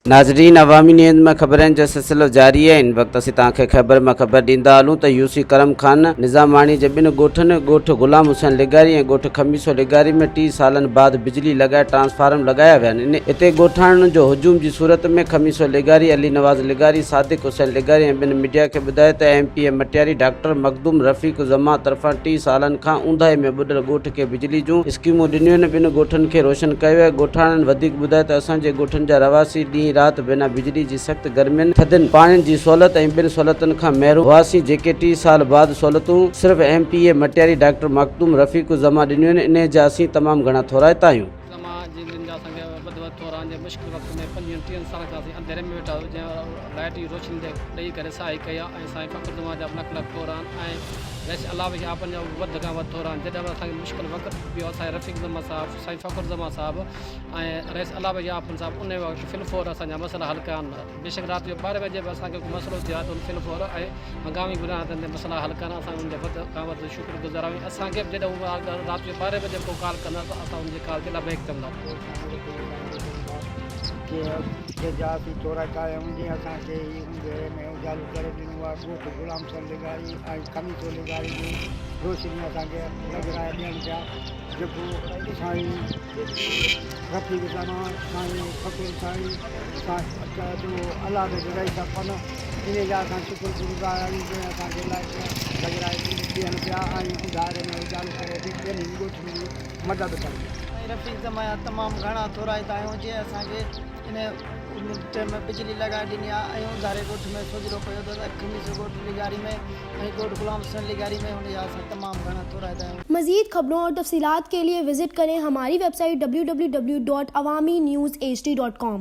नाज़रीन, अवामी न्यूज़ में ख़बरनि जो सिलसिलो जारी है। इन वक्त असीं तव्हांखे ख़बर में ख़बर ॾींदा हलूं त यूसी करम खान निज़ामाणी जे ॿिनि ॻोठनि ॻोठ गुलाम हुसैन लिगारी ऐं ॻोठ खमीसो लिगारी में 30 सालनि बाद बिजली लॻाए ट्रांसफार्म लॻाया विया आहिनि। हिते ॻोठाणनि जो हुजूम जी सूरत में खमीसो लिगारी, अली नवाज़ लिगारी, सादिक हुसैन लिगारी ऐं ॿिनि मीडिया खे ॿुधायो त MP मटियारी डॉक्टर मखदूम रफ़ीक ज़मा तरफ़ां 30 सालनि खां ऊंदाहे में ॿुॾल ॻोठ खे बिजली जूं स्कीमूं ॾिनियूं आहिनि। ॿिनि ॻोठनि खे रोशन कयो आहे। ॻोठाणनि वधीक ॿुधायो त असांजे ॻोठनि जा रवासी ॾींहुं राति बिना बिजली जी सख़्त गर्मियुनि, थधियुनि पाणियुनि जी सहूलियत ऐं ॿिनि सहूलियतुनि खां महिरूं हुआसीं, जेके 30 साल बाद सहूलियतूं सिर्फ़ MP मटियारी डॉक्टर मखदूम रफ़ीक ज़मा ॾिनियूं आहिनि। इन जा असीं तमामु घणा थोराइता आहियूं। मुश्किल वक्त में 5-3 साल का अंधेरे में वेठा लाइट की रोशनी ॾेई करे सहाय कई आहे ऐं साईं फ़ख़्र ज़मा जा लख लख थोरान ऐं वैसे अलावा आपन जा वध खां वधि थोरान जॾहिं बि असांखे मुश्किल वक़्तु ॿियो असांजे रफ़ीक ज़मा साहिबु, साईं फ़ख़्र ज़मा साहिबु ऐं रईस अलावा आपन साहिबु उन वक़्तु फिलफोर असांजा मसइला हल कया आहिनि। बेशक राति जो 12 बजे बि असांखे को मसइलो थियो आहे त उन फिलफोर ऐं हंगामी बुनियादनि ते मसइला हल कनि। असां उनजे वधि खां वधि शुक्रगुज़ार आहियूं। असांखे बि जॾहिं उहा राति जो 12 बजे को कॉल कंदा त असां उनजे कॉल ते लबैक कंदा के जाती थोरा कायम जीअं असांखे उंधेरे में उजालू करे ॾिनो आहे। ॻोठ गुलाम हुसैन लिगारी ऐं खमीसो लिगारी जी रोशनी असांखे लॻाए ॾियनि पिया, जेको साईं रफ़ीक ज़मा, साईं फ़क़्र साईं जो अलाह में रही सघनि। इन जा असां शुक्रगुज़ार आहियूं जंहिं असांखे लाइ लॻाए ॾियनि पिया ऐं उधारे में उजालू करे ॿियनि ॻोठनि जी मदद कनि। रफ़ीक ज़मा जा तमामु घणा थोराइता आहियूं। जीअं असांखे इन टाइम में बिजली लॻाए ॾिनी आहे ऐं उधारे ॻोठ में सोजरो पियो त खमीसो ॻोठ लिगारी में ऐं ॻोठ गुलाम हुसैन लिगारी में हुनजा असां तमामु घणा थोराइता आहियूं। मज़ीद खबरों और तफसीलात के लिए विजिट करें हमारी वेबसाइट www.awamiNewsHD.com।